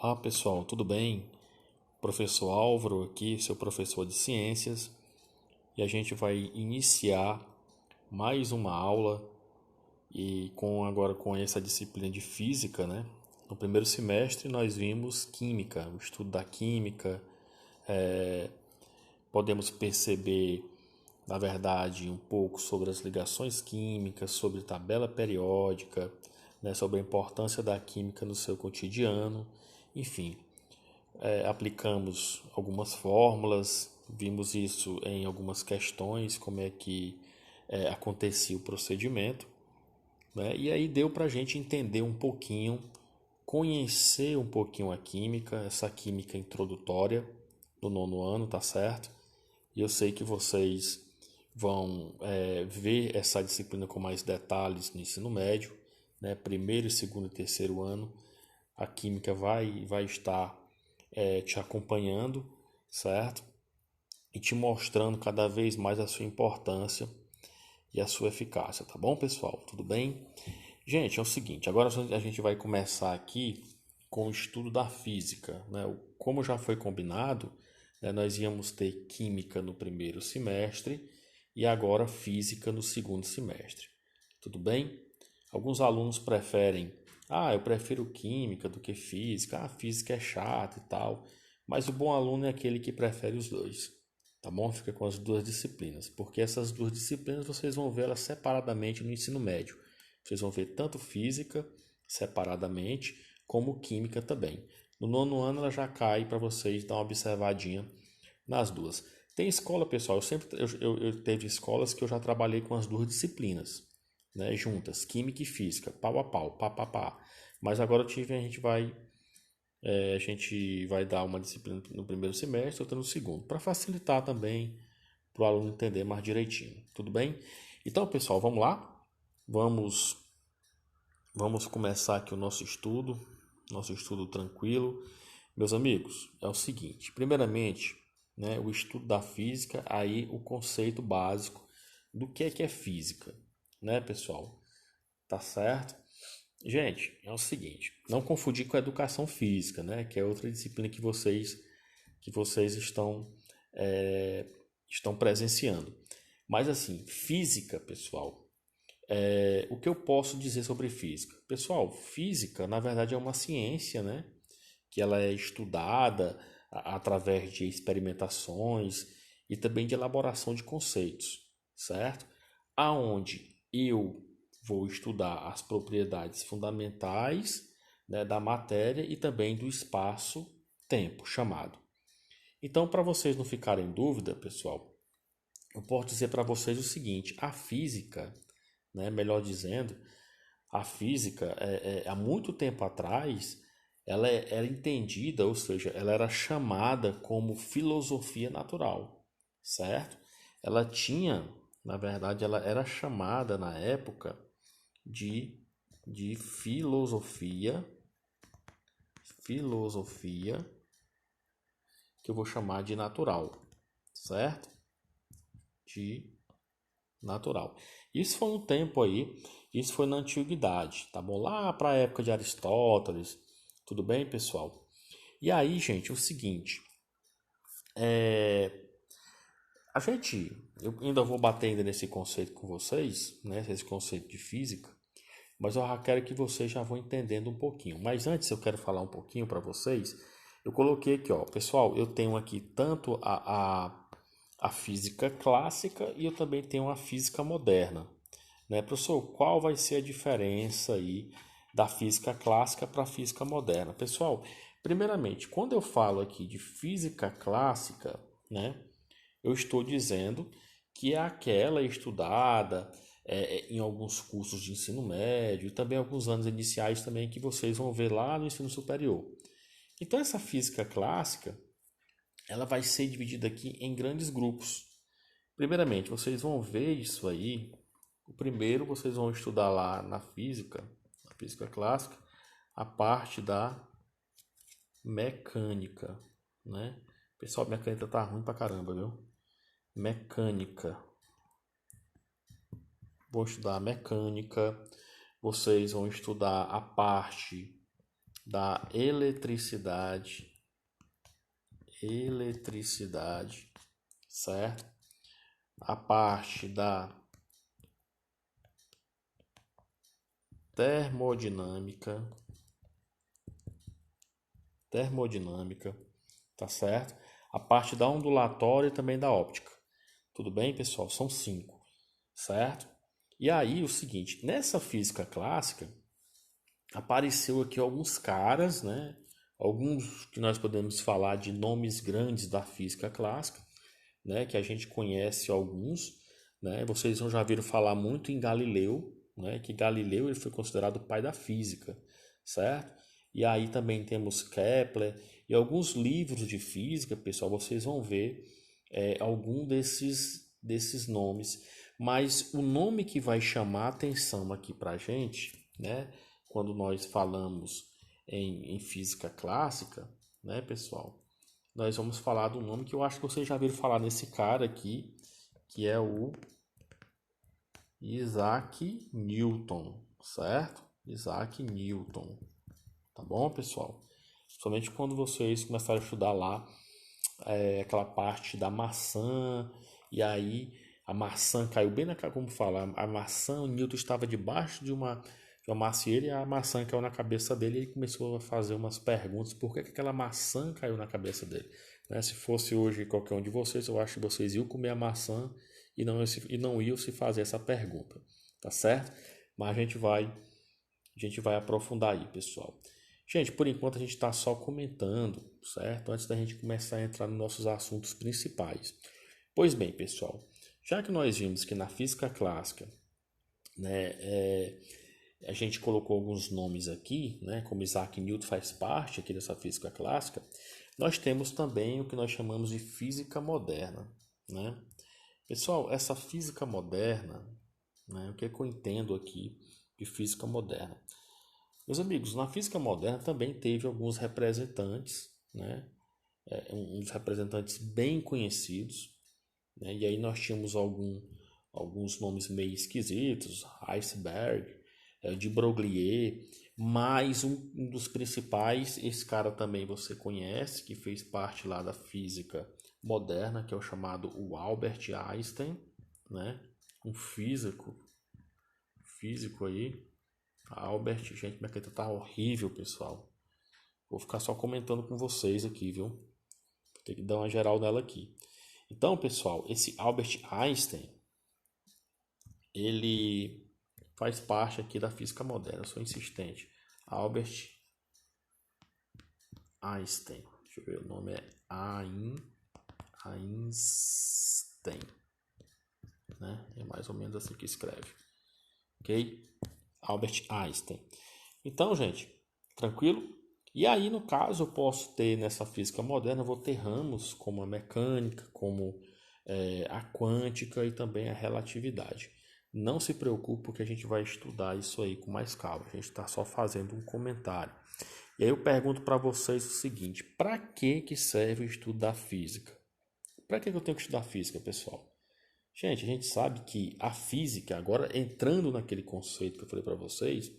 Olá pessoal, tudo bem? Professor Álvaro aqui, seu professor de ciências, e a gente vai iniciar mais uma aula e agora com essa disciplina de física, né? No primeiro semestre nós vimos química, o estudo da química, podemos perceber, na verdade, um pouco sobre as ligações químicas, sobre tabela periódica, né? Sobre a importância da química no seu cotidiano, enfim. Aplicamos algumas fórmulas, vimos isso em algumas questões, como é que acontecia o procedimento, né? E aí deu para a gente entender um pouquinho, conhecer um pouquinho a química, essa química introdutória do nono ano, tá certo? E eu sei que vocês vão ver essa disciplina com mais detalhes no ensino médio, né? Primeiro, segundo e terceiro ano, a química vai estar te acompanhando, certo? E te mostrando cada vez mais a sua importância e a sua eficácia, tá bom, pessoal? Tudo bem? Gente, é o seguinte, agora a gente vai começar aqui com o estudo da física, né? Como já foi combinado, né, nós íamos ter química no primeiro semestre e agora física no segundo semestre. Tudo bem? Alguns alunos preferem, eu prefiro química do que física, física é chata e tal, mas o bom aluno é aquele que prefere os dois, tá bom? Fica com as duas disciplinas, porque essas duas disciplinas vocês vão ver elas separadamente no ensino médio. Vocês vão ver tanto física separadamente, como química também. No nono ano ela já cai para vocês dar uma observadinha nas duas. Tem escola, pessoal, eu teve escolas que eu já trabalhei com as duas disciplinas, né, juntas, química e física, pau a pau, pá, pá, pá. Mas agora a gente vai dar uma disciplina no primeiro semestre, outra no segundo, para facilitar também para o aluno entender mais direitinho. Tudo bem? Então, pessoal, vamos lá? Vamos, vamos começar aqui o nosso estudo tranquilo. Meus amigos, é o seguinte, primeiramente, né, o estudo da física, aí o conceito básico do que é física, né, pessoal? Tá certo? Gente, é o seguinte, não confundir com a educação física, né, que é outra disciplina que vocês estão presenciando. Mas assim, física, pessoal, o que eu posso dizer sobre física? Pessoal, física, na verdade, é uma ciência, né? Que ela é estudada através de experimentações e também de elaboração de conceitos, certo? Aonde eu vou estudar as propriedades fundamentais, né, da matéria e também do espaço-tempo chamado. Então, para vocês não ficarem em dúvida, pessoal, eu posso dizer para vocês o seguinte: a física, né, melhor dizendo, a física, há muito tempo atrás, ela era entendida, ou seja, ela era chamada como filosofia natural, certo? Ela tinha, na verdade, ela era chamada na época de filosofia, que eu vou chamar de natural, certo? De natural. Isso foi um tempo aí, isso foi na antiguidade, tá bom? Lá para a época de Aristóteles, tudo bem, pessoal? E aí, gente, o seguinte, eu ainda vou bater ainda nesse conceito com vocês, né? Esse conceito de física, mas eu já quero que vocês já vão entendendo um pouquinho. Mas antes eu quero falar um pouquinho para vocês. Eu coloquei aqui, ó, pessoal, eu tenho aqui tanto a física clássica e eu também tenho a física moderna, né? Professor, qual vai ser a diferença aí da física clássica para a física moderna? Pessoal, primeiramente, quando eu falo aqui de física clássica, né, eu estou dizendo que é aquela estudada em alguns cursos de ensino médio e também alguns anos iniciais também que vocês vão ver lá no ensino superior. Então, essa física clássica, ela vai ser dividida aqui em grandes grupos. Primeiramente, vocês vão ver isso aí. O primeiro, vocês vão estudar lá na física clássica, a parte da mecânica, né? Pessoal, minha caneta tá ruim pra caramba, viu? Mecânica. Vou estudar a mecânica. Vocês vão estudar a parte da eletricidade, certo? A parte da termodinâmica, tá certo? A parte da ondulatória e também da óptica. Tudo bem, pessoal? São 5, certo? E aí, o seguinte, nessa física clássica, apareceu aqui alguns caras, né? Alguns que nós podemos falar de nomes grandes da física clássica, né? Que a gente conhece alguns, né? Vocês já viram falar muito em Galileu, né? Que Galileu ele foi considerado o pai da física, certo? E aí também temos Kepler e alguns livros de física, pessoal, vocês vão ver algum desses nomes. Mas o nome que vai chamar a atenção aqui para a gente, né? Quando nós falamos em física clássica, né, pessoal? Nós vamos falar do nome que eu acho que vocês já viram falar nesse cara aqui, que é o Isaac Newton, certo? Isaac Newton, tá bom, pessoal? Somente quando vocês começarem a estudar lá aquela parte da maçã, e aí a maçã caiu bem na cara, como fala, a maçã, o Newton estava debaixo de uma macieira e a maçã caiu na cabeça dele e ele começou a fazer umas perguntas, por que aquela maçã caiu na cabeça dele? Né? Se fosse hoje qualquer um de vocês, eu acho que vocês iam comer a maçã e não iam se fazer essa pergunta, tá certo? Mas a gente vai aprofundar aí, pessoal. Gente, por enquanto a gente está só comentando, certo? Antes da gente começar a entrar nos nossos assuntos principais. Pois bem, pessoal, já que nós vimos que na física clássica, né, a gente colocou alguns nomes aqui, né, como Isaac Newton faz parte aqui dessa física clássica, nós temos também o que nós chamamos de física moderna, né? Pessoal, essa física moderna, né, o que é que eu entendo aqui de física moderna? Meus amigos, na física moderna também teve alguns representantes, né? Uns representantes bem conhecidos, né? E aí nós tínhamos alguns nomes meio esquisitos, Heisenberg, de Broglie, mas um dos principais, esse cara também você conhece, que fez parte lá da física moderna, que é o chamado o Albert Einstein, né? Um físico aí. Albert, gente, minha caneta tá horrível, pessoal. Vou ficar só comentando com vocês aqui, viu? Vou ter que dar uma geral nela aqui. Então, pessoal, esse Albert Einstein, ele faz parte aqui da física moderna. Eu sou insistente. Albert Einstein. Deixa eu ver, o nome é Einstein, né? É mais ou menos assim que escreve. Ok? Albert Einstein. Então, gente, tranquilo? E aí, no caso, eu posso ter nessa física moderna, eu vou ter ramos como a mecânica, como a quântica e também a relatividade. Não se preocupe porque a gente vai estudar isso aí com mais calma. A gente está só fazendo um comentário. E aí eu pergunto para vocês o seguinte: para que serve o estudo da física? Para que eu tenho que estudar física, pessoal? Gente, a gente sabe que a física, agora entrando naquele conceito que eu falei para vocês,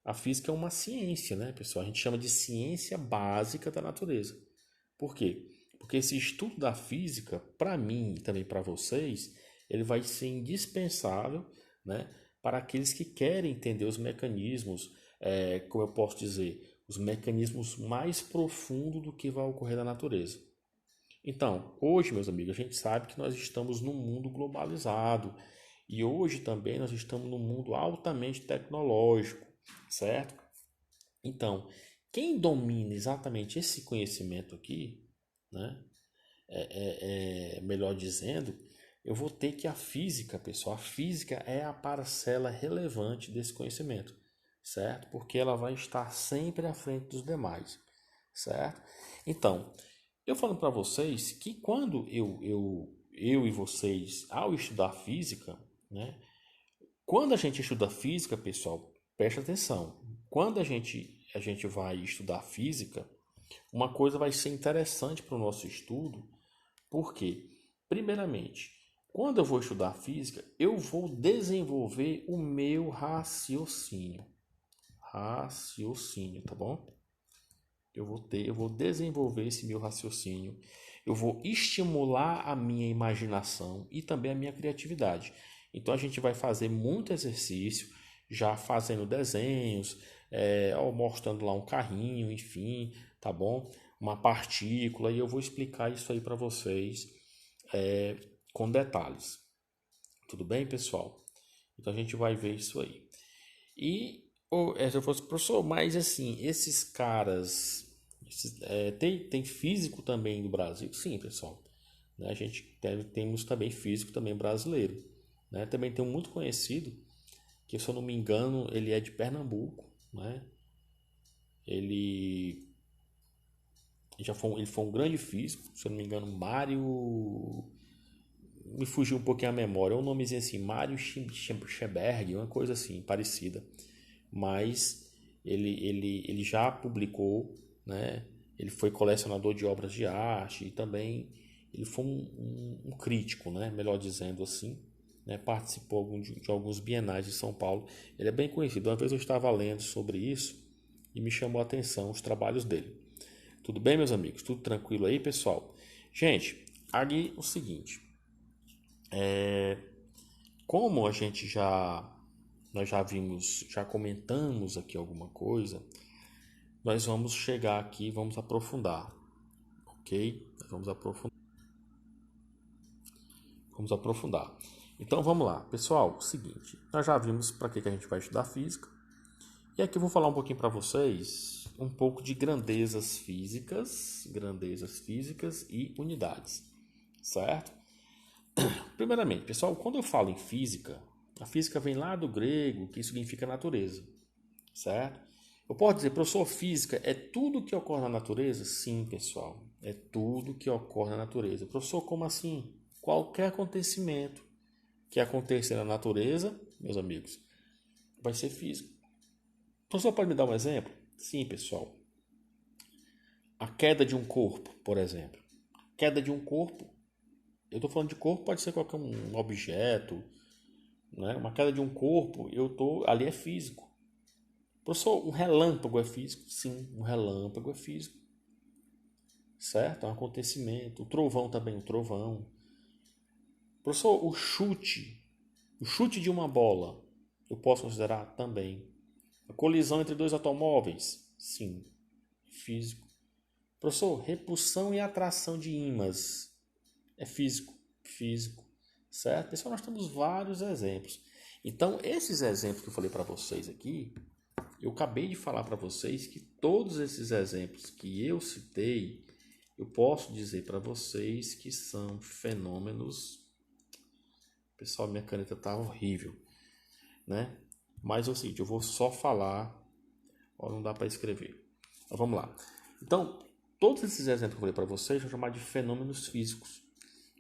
a física é uma ciência, né, pessoal? A gente chama de ciência básica da natureza. Por quê? Porque esse estudo da física, para mim e também para vocês, ele vai ser indispensável, né, para aqueles que querem entender os mecanismos, como eu posso dizer, os mecanismos mais profundos do que vai ocorrer na natureza. Então, hoje, meus amigos, a gente sabe que nós estamos num mundo globalizado e hoje também nós estamos num mundo altamente tecnológico, certo? Então, quem domina exatamente esse conhecimento aqui, né? Melhor dizendo, eu vou ter que a física, pessoal, a física é a parcela relevante desse conhecimento, certo? Porque ela vai estar sempre à frente dos demais, certo? Então, eu falando para vocês que quando eu e vocês, ao estudar física, né? Quando a gente estuda física, pessoal, preste atenção. Quando a gente vai estudar física, uma coisa vai ser interessante para o nosso estudo, porque, primeiramente, quando eu vou estudar física, eu vou desenvolver o meu raciocínio. Raciocínio, tá bom? eu vou desenvolver esse meu raciocínio, eu vou estimular a minha imaginação e também a minha criatividade. Então a gente vai fazer muito exercício, já fazendo desenhos, ó, mostrando lá um carrinho, enfim, tá bom? Uma partícula, e eu vou explicar isso aí para vocês com detalhes. Tudo bem, pessoal? Então a gente vai ver isso aí. E se eu fosse professor, mas assim, esses caras. Tem físico também no Brasil? Sim, pessoal. Né? Temos também físico também brasileiro. Né? Também tem um muito conhecido, que se eu não me engano, ele é de Pernambuco. Né? Ele ele foi um grande físico, se eu não me engano, Mário. Me fugiu um pouquinho a memória. É um nomezinho assim, Mário Schemberg, uma coisa assim, parecida. Mas ele já publicou, né? Ele foi colecionador de obras de arte e também ele foi um crítico, né? Melhor dizendo assim, né? Participou de alguns bienais de São Paulo. Ele é bem conhecido. Uma vez eu estava lendo sobre isso e me chamou a atenção os trabalhos dele. Tudo bem, meus amigos? Tudo tranquilo aí, pessoal? Gente, ali o seguinte, como a gente nós já vimos, já comentamos aqui alguma coisa, nós vamos chegar aqui, vamos aprofundar, ok? Vamos aprofundar. Então vamos lá, pessoal. Seguinte, nós já vimos para que a gente vai estudar física. E aqui eu vou falar um pouquinho para vocês um pouco de grandezas físicas e unidades, certo? Primeiramente, pessoal, quando eu falo em física, a física vem lá do grego, que significa natureza, certo? Eu posso dizer, professor, física é tudo que ocorre na natureza? Sim, pessoal, é tudo que ocorre na natureza. Professor, como assim? Qualquer acontecimento que acontecer na natureza, meus amigos, vai ser físico. Professor, pode me dar um exemplo? Sim, pessoal. A queda de um corpo, por exemplo. Queda de um corpo, eu estou falando de corpo, pode ser qualquer um objeto, né? Uma queda de um corpo, ali é físico. Professor, um relâmpago é físico? Sim, um relâmpago é físico. Certo? É um acontecimento. O trovão também, o trovão. Professor, o chute de uma bola, eu posso considerar também. A colisão entre dois automóveis? Sim, físico. Professor, repulsão e atração de ímãs, é físico? Físico. Certo? Pessoal, nós temos vários exemplos. Então, esses exemplos que eu falei para vocês aqui, eu acabei de falar para vocês que todos esses exemplos que eu citei, eu posso dizer para vocês que são fenômenos. Pessoal, minha caneta tá horrível, né? Mas é o seguinte, eu vou só falar, ó, não dá para escrever. Então, vamos lá. Então, todos esses exemplos que eu falei para vocês vão chamar de fenômenos físicos.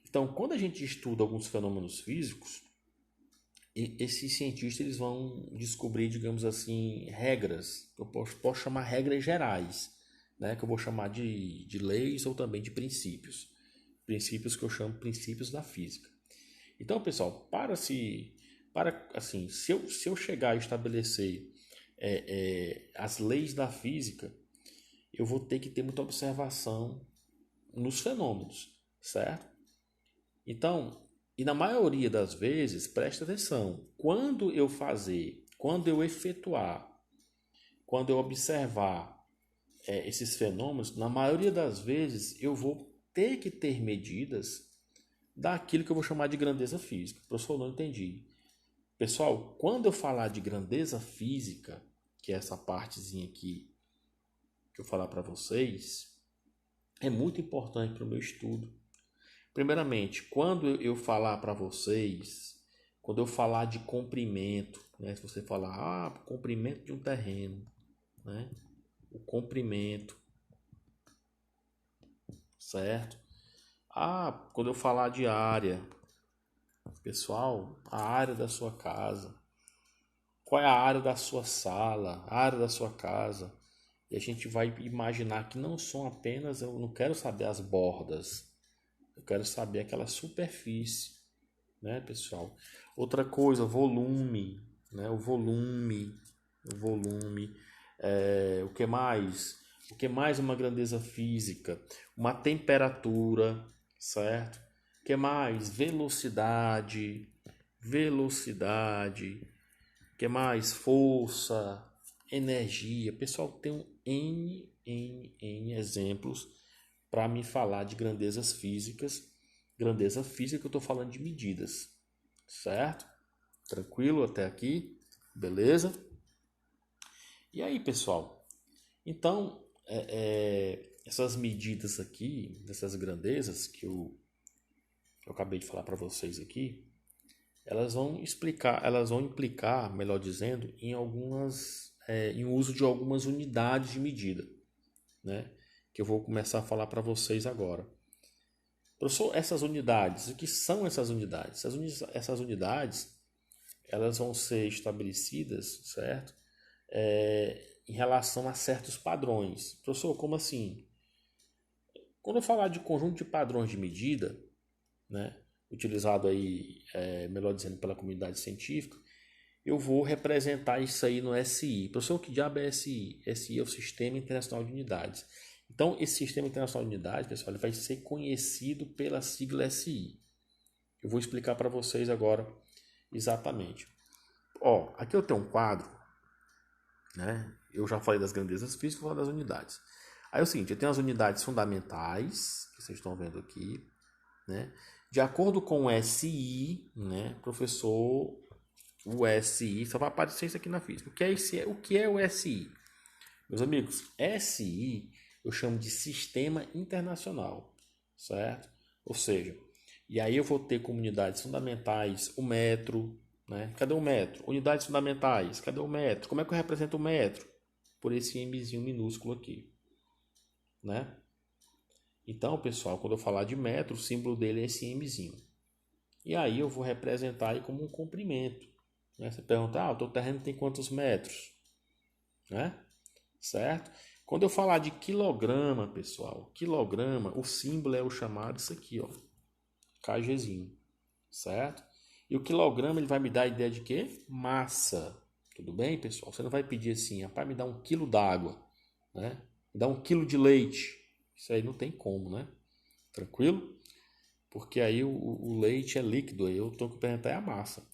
Então, quando a gente estuda alguns fenômenos físicos, esses cientistas eles vão descobrir, digamos assim, regras, que eu posso chamar regras gerais, né? Que eu vou chamar de leis ou também de princípios. Princípios que eu chamo princípios da física. Então, pessoal, se eu chegar a estabelecer as leis da física, eu vou ter que ter muita observação nos fenômenos, certo? Então, e na maioria das vezes, presta atenção, quando eu efetuar, quando eu observar esses fenômenos, na maioria das vezes eu vou ter que ter medidas daquilo que eu vou chamar de grandeza física. Professor, não entendi. Pessoal, quando eu falar de grandeza física, que é essa partezinha aqui que eu falar para vocês, é muito importante para o meu estudo. Primeiramente, quando eu falar para vocês, quando eu falar de comprimento, né? Se você falar, comprimento de um terreno, né? O comprimento, certo? Quando eu falar de área, pessoal, a área da sua casa, qual é a área da sua sala, a área da sua casa? E a gente vai imaginar que não são apenas, eu não quero saber as bordas, eu quero saber aquela superfície, né, pessoal? Outra coisa, volume, né? O volume, o que mais? O que mais uma grandeza física? Uma temperatura, certo? O que mais? Velocidade, velocidade. O que mais? Força, energia. Pessoal, tem um N exemplos para me falar de grandezas físicas. Grandeza física, eu estou falando de medidas, certo? Tranquilo até aqui? Beleza? E aí, pessoal? Então, essas medidas aqui, dessas grandezas que eu acabei de falar para vocês aqui, elas vão implicar, melhor dizendo, em uso de algumas unidades de medida, né? Que eu vou começar a falar para vocês agora. Professor, essas unidades, o que são essas unidades? Essas unidades, elas vão ser estabelecidas, certo? Em relação a certos padrões. Professor, como assim? Quando eu falar de conjunto de padrões de medida, né, utilizado aí, melhor dizendo, pela comunidade científica, eu vou representar isso aí no SI. Professor, que diabo é SI? SI é o Sistema Internacional de Unidades. Então, esse Sistema Internacional de Unidades, pessoal, ele vai ser conhecido pela sigla SI. Eu vou explicar para vocês agora exatamente. Ó, aqui eu tenho um quadro, né? Eu já falei das grandezas físicas, vou falar das unidades. Aí é o seguinte, eu tenho as unidades fundamentais, que vocês estão vendo aqui, né? De acordo com o SI, né, professor, o SI, só vai aparecer isso aqui na física. O que é o SI? Meus amigos, SI eu chamo de Sistema Internacional, certo? Ou seja, e aí eu vou ter como unidades fundamentais o metro, né? Cadê o metro? Unidades fundamentais, cadê o metro? Como é que eu represento o metro? Por esse mzinho minúsculo aqui, né? Então, pessoal, quando eu falar de metro, o símbolo dele é esse mzinho. E aí eu vou representar aí como um comprimento, né? Você pergunta, o teu terreno tem quantos metros? Né? Certo? Quando eu falar de quilograma, pessoal, quilograma, o símbolo é o chamado isso aqui, ó, kgzinho, certo? E o quilograma ele vai me dar a ideia de quê? Massa. Tudo bem, pessoal? Você não vai pedir assim, rapaz, me dá 1 quilo d'água, né? Me dá 1 quilo de leite. Isso aí não tem como, né? Tranquilo? Porque aí o leite é líquido, aí eu estou que perguntar é a massa.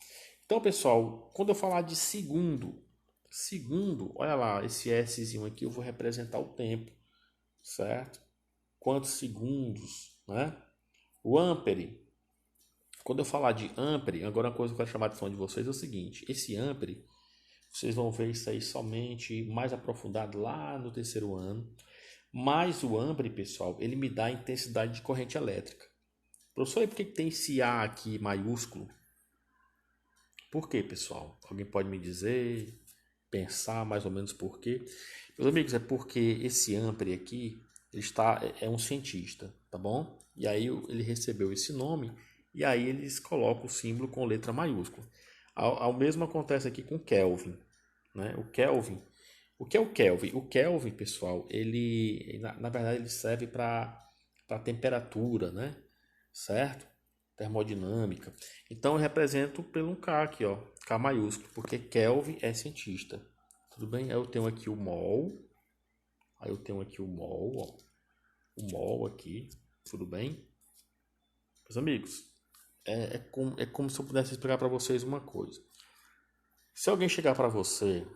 Então, pessoal, quando eu falar de segundo, olha lá, esse Szinho aqui eu vou representar o tempo, certo? Quantos segundos, né? O ampere, quando eu falar de ampere, agora uma coisa que eu quero chamar a atenção de vocês é o seguinte, esse ampere, vocês vão ver isso aí somente mais aprofundado lá no terceiro ano, mas o ampere, pessoal, ele me dá a intensidade de corrente elétrica. Professor, e por que tem esse A aqui maiúsculo? Por quê, pessoal? Alguém pode me dizer, pensar mais ou menos por quê? Meus amigos, é porque esse Ampere aqui é um cientista, tá bom? E aí ele recebeu esse nome e aí eles colocam o símbolo com letra maiúscula. Ao mesmo acontece aqui com Kelvin, né? O Kelvin, o que é o Kelvin? O Kelvin, pessoal, ele na verdade ele serve para temperatura, né? Certo? Termodinâmica. Então eu represento pelo um K aqui, ó, K maiúsculo, porque Kelvin é cientista. Tudo bem? Aí eu tenho aqui o mol. Aí eu tenho aqui o mol, ó. O mol aqui. Tudo bem? Meus amigos, é como se eu pudesse explicar para vocês uma coisa. Se alguém chegar para você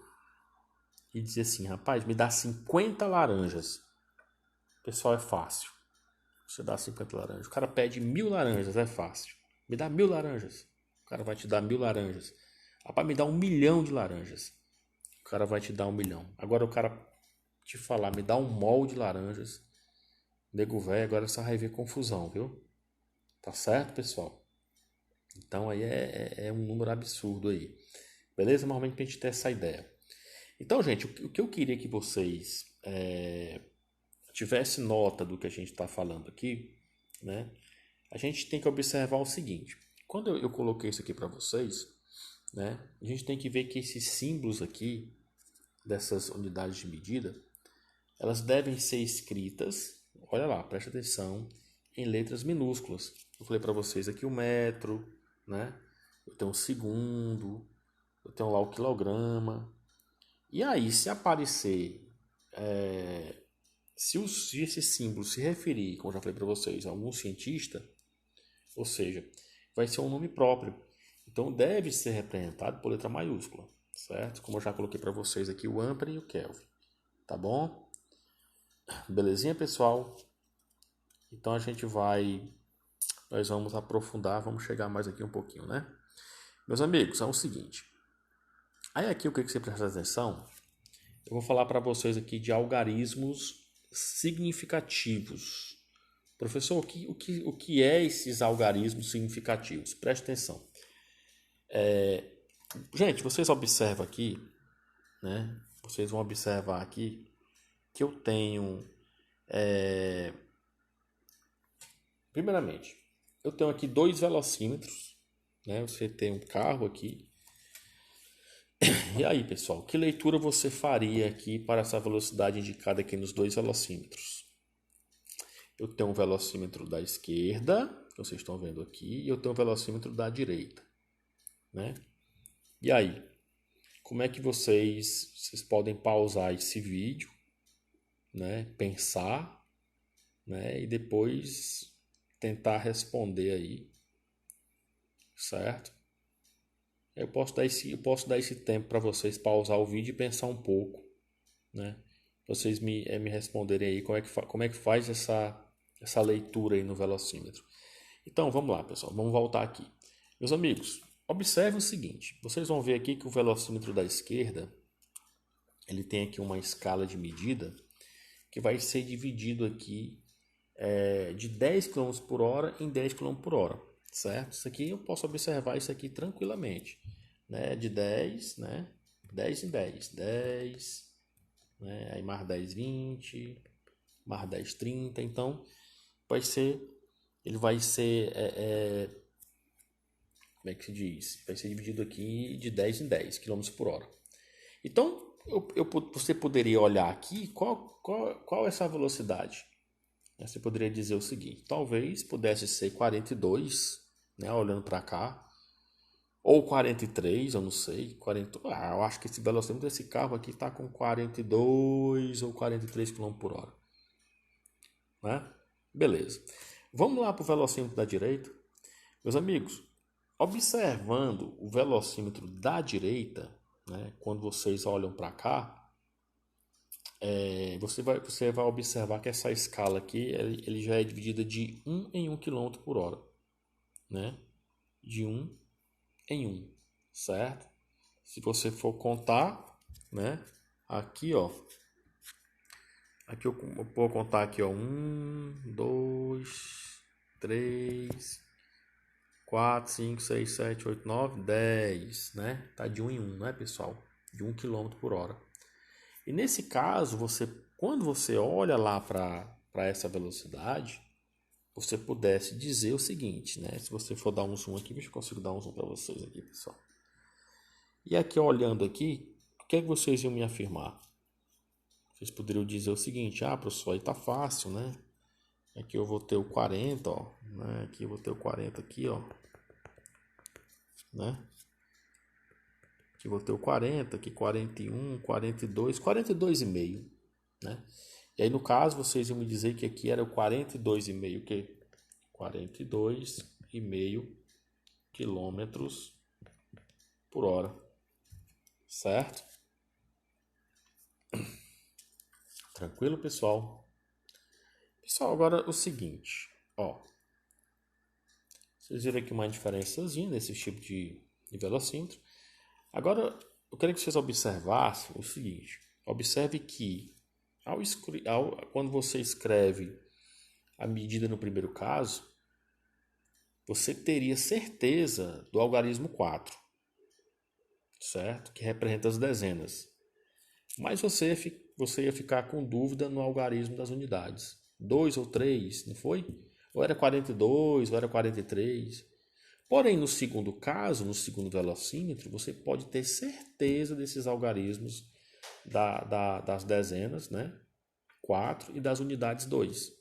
e dizer assim, rapaz, me dá 50 laranjas. Pessoal, é fácil. Você dá 50 laranjas. O cara pede 1.000 laranjas, é fácil. Me dá 1.000 laranjas. O cara vai te dar 1.000 laranjas. Rapaz, me dá 1 milhão de laranjas. O cara vai te dar 1 milhão. Agora o cara te falar, me dá um mol de laranjas. Nego velho, agora só vai ver confusão, viu? Tá certo, pessoal? Então aí é um número absurdo aí. Beleza? Normalmente pra gente ter essa ideia. Então, gente, o que eu queria que vocês tivessem nota do que a gente está falando aqui, né? A gente tem que observar o seguinte. Quando eu coloquei isso aqui para vocês, né? A gente tem que ver que esses símbolos aqui, dessas unidades de medida, elas devem ser escritas, olha lá, presta atenção, em letras minúsculas. Eu falei para vocês aqui o metro, né? Eu tenho o segundo, eu tenho lá o quilograma. E aí, se aparecer se esse símbolo se referir, como eu já falei para vocês, a algum cientista, ou seja, vai ser um nome próprio. Então deve ser representado por letra maiúscula, certo? Como eu já coloquei para vocês aqui o ampere e o Kelvin, tá bom? Belezinha, pessoal? Então nós vamos aprofundar, vamos chegar mais aqui um pouquinho, né? Meus amigos, é o seguinte. Aí aqui o que você presta atenção? Eu vou falar para vocês aqui de algarismos significativos. Professor, o que é esses algarismos significativos? Preste atenção. Gente, vocês observam aqui, né? Vocês vão observar aqui que eu tenho, primeiramente, eu tenho aqui 2 velocímetros, né? Você tem um carro aqui. E aí, pessoal, que leitura você faria aqui para essa velocidade indicada aqui nos 2 velocímetros? Eu tenho um velocímetro da esquerda, que vocês estão vendo aqui, e eu tenho um velocímetro da direita, né? E aí, como é que vocês podem pausar esse vídeo, né? Pensar, né? E depois tentar responder aí, certo? Eu posso dar esse tempo para vocês pausar o vídeo e pensar um pouco, né? Vocês me responderem aí como é que faz essa leitura aí no velocímetro. Então, vamos lá, pessoal. Vamos voltar aqui. Meus amigos, observe o seguinte. Vocês vão ver aqui que o velocímetro da esquerda, ele tem aqui uma escala de medida que vai ser dividido aqui de 10 km por hora em 10 km por hora, certo? Isso aqui eu posso observar isso aqui tranquilamente, né? De 10, né? 10 em 10, 10, né? Aí mais 10, 20, mais 10, 30. Então, ele vai ser, como é que se diz? Vai ser dividido aqui de 10 em 10 km por hora. Então, você poderia olhar aqui qual é essa velocidade. Você poderia dizer o seguinte, talvez pudesse ser 42, né, olhando para cá, ou 43, eu não sei, 40, eu acho que esse velocímetro desse carro aqui está com 42 ou 43 km por hora, né? Beleza. Vamos lá para o velocímetro da direita. Meus amigos, observando o velocímetro da direita, né, quando vocês olham para cá, você vai observar que essa escala aqui ele já é dividida de 1 em 1 km por hora, né? De 1 em 1, certo? Se você for contar, né? Aqui, ó. Aqui eu vou contar aqui, ó. 1, 2, 3, 4, 5, 6, 7, 8, 9, 10, né? Tá de 1 em 1, né, pessoal? De 1 km por hora. E nesse caso, quando você olha lá para essa velocidade, você pudesse dizer o seguinte, né? Se você for dar um zoom aqui, deixa eu consigo dar um zoom para vocês aqui, pessoal. E aqui, olhando aqui, o que é que vocês iam me afirmar? Vocês poderiam dizer o seguinte, professor, aí tá fácil, né? Aqui eu vou ter o 40, ó, né? Aqui eu vou ter o 40 aqui, ó, né? Aqui eu vou ter o 40, aqui 41, 42, 42,5, né? E aí, no caso, vocês iam me dizer que aqui era o 42,5, o quê? 42,5 quilômetros por hora, certo? Tranquilo, pessoal? Pessoal, agora o seguinte, ó. Vocês viram aqui uma diferençazinha nesse tipo de velocímetro. Agora, eu quero que vocês observassem o seguinte. Observe que quando você escreve a medida no primeiro caso, você teria certeza do algarismo 4, certo? Que representa as dezenas. Mas você ia ficar com dúvida no algarismo das unidades. 2 ou 3, não foi? Ou era 42, ou era 43. Porém, no segundo caso, no segundo velocímetro, você pode ter certeza desses algarismos das dezenas, né? 4 e das unidades 2.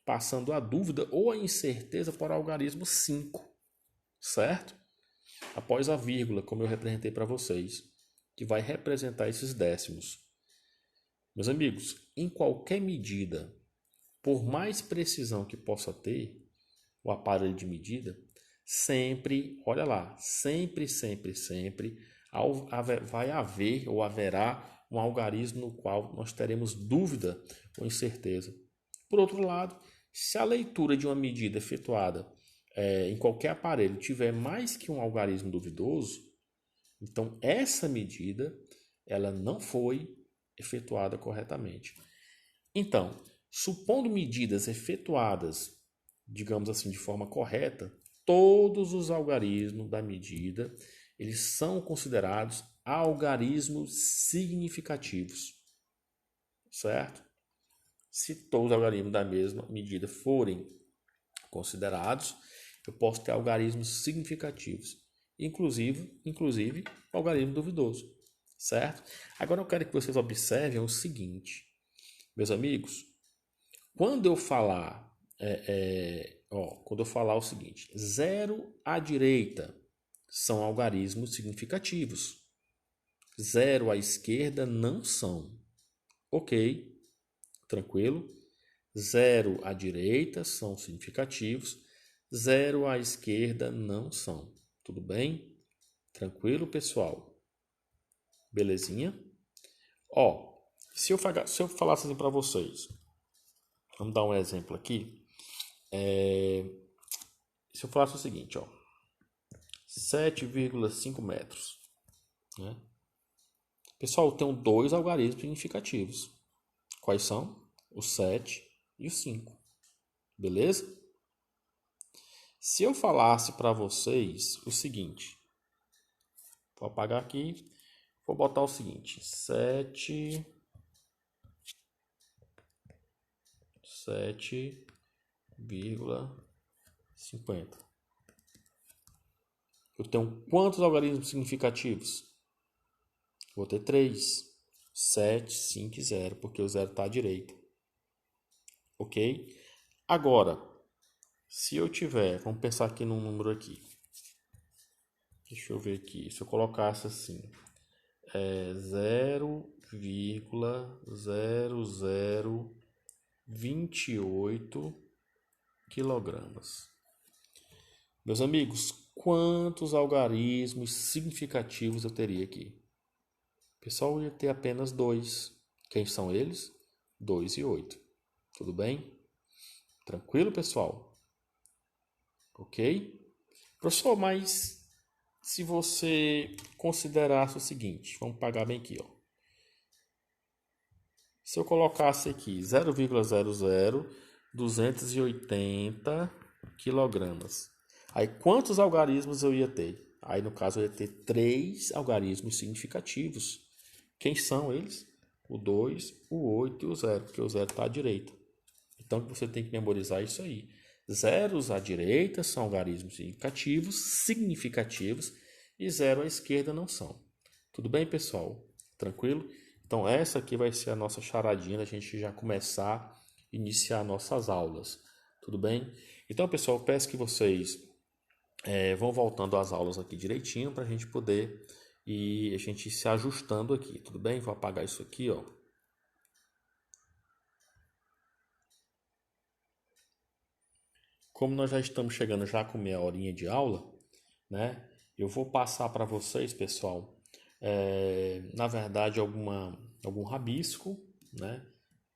Passando a dúvida ou a incerteza para o algarismo 5, certo? Após a vírgula, como eu representei para vocês, que vai representar esses décimos. Meus amigos, em qualquer medida, por mais precisão que possa ter o aparelho de medida, sempre, olha lá, sempre vai haver ou haverá um algarismo no qual nós teremos dúvida ou incerteza. Por outro lado, se a leitura de uma medida efetuada em qualquer aparelho tiver mais que um algarismo duvidoso, então essa medida ela não foi efetuada corretamente. Então, supondo medidas efetuadas, digamos assim, de forma correta, todos os algarismos da medida, eles são considerados algarismos significativos, certo? Se todos os algarismos da mesma medida forem considerados, eu posso ter algarismos significativos, inclusive algarismo duvidoso, certo? Agora eu quero que vocês observem o seguinte, meus amigos, quando eu falar, quando eu falar o seguinte, 0 à direita são algarismos significativos, 0 à esquerda não são, ok? Tranquilo? 0 à direita são significativos, 0 à esquerda não são. Tudo bem? Tranquilo, pessoal? Belezinha? Se eu falasse assim para vocês, vamos dar um exemplo aqui. Se eu falasse o seguinte, 7,5 metros. Né? Pessoal, eu tenho dois algarismos significativos. Quais são? O 7 e o 5. Beleza? Se eu falasse para vocês o seguinte, vou apagar aqui, vou botar o seguinte, 7,50. Eu tenho quantos algarismos significativos? Vou ter 3. 7, 5 e 0, porque o 0 está à direita. Ok? Agora, se eu tiver, vamos pensar aqui num número aqui. Deixa eu ver aqui. Se eu colocasse assim, 0,0028 quilogramas. Meus amigos, quantos algarismos significativos eu teria aqui? Pessoal, eu ia ter apenas 2. Quem são eles? 2 e 8. Tudo bem? Tranquilo, pessoal? Ok? Professor, mas se você considerasse o seguinte, vamos pagar bem aqui, Se eu colocasse aqui 0,00280 quilogramas, aí quantos algarismos eu ia ter? Aí no caso eu ia ter 3 algarismos significativos. Quem são eles? O 2, o 8 e o 0, porque o 0 está à direita. Então você tem que memorizar isso aí. Zeros à direita são algarismos significativos, e 0 à esquerda não são. Tudo bem, pessoal? Tranquilo? Então essa aqui vai ser a nossa charadinha, a gente já começar a iniciar nossas aulas. Tudo bem? Então, pessoal, eu peço que vocês vão voltando às aulas aqui direitinho para a gente poder e a gente se ajustando aqui, tudo bem? Vou apagar isso aqui, Como nós já estamos chegando já com meia horinha de aula, né? Eu vou passar para vocês, pessoal, na verdade, algum rabisco, né?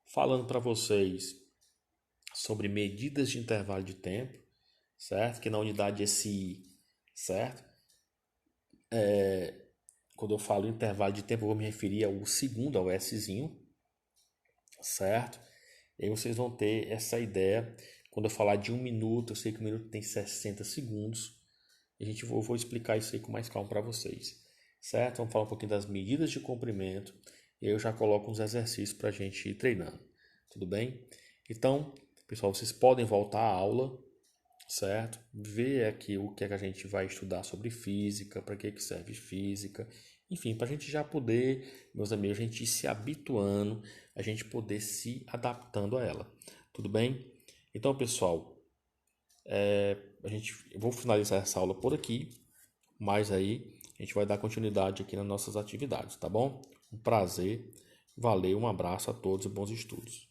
Falando para vocês sobre medidas de intervalo de tempo, certo? Que na unidade SI, certo? Quando eu falo intervalo de tempo, eu vou me referir ao segundo, ao Szinho, certo? E aí vocês vão ter essa ideia. Quando eu falar de 1 minuto, eu sei que 1 minuto tem 60 segundos. Eu vou explicar isso aí com mais calma para vocês, certo? Vamos falar um pouquinho das medidas de comprimento. E aí eu já coloco uns exercícios para a gente ir treinando. Tudo bem? Então, pessoal, vocês podem voltar à aula, certo? Ver aqui o que é que a gente vai estudar sobre física, para que serve física. Enfim, para a gente já poder, meus amigos, a gente ir se habituando, a gente poder se adaptando a ela. Tudo bem? Então, pessoal, eu vou finalizar essa aula por aqui, mas aí a gente vai dar continuidade aqui nas nossas atividades, tá bom? Um prazer Valeu, um abraço a todos e bons estudos.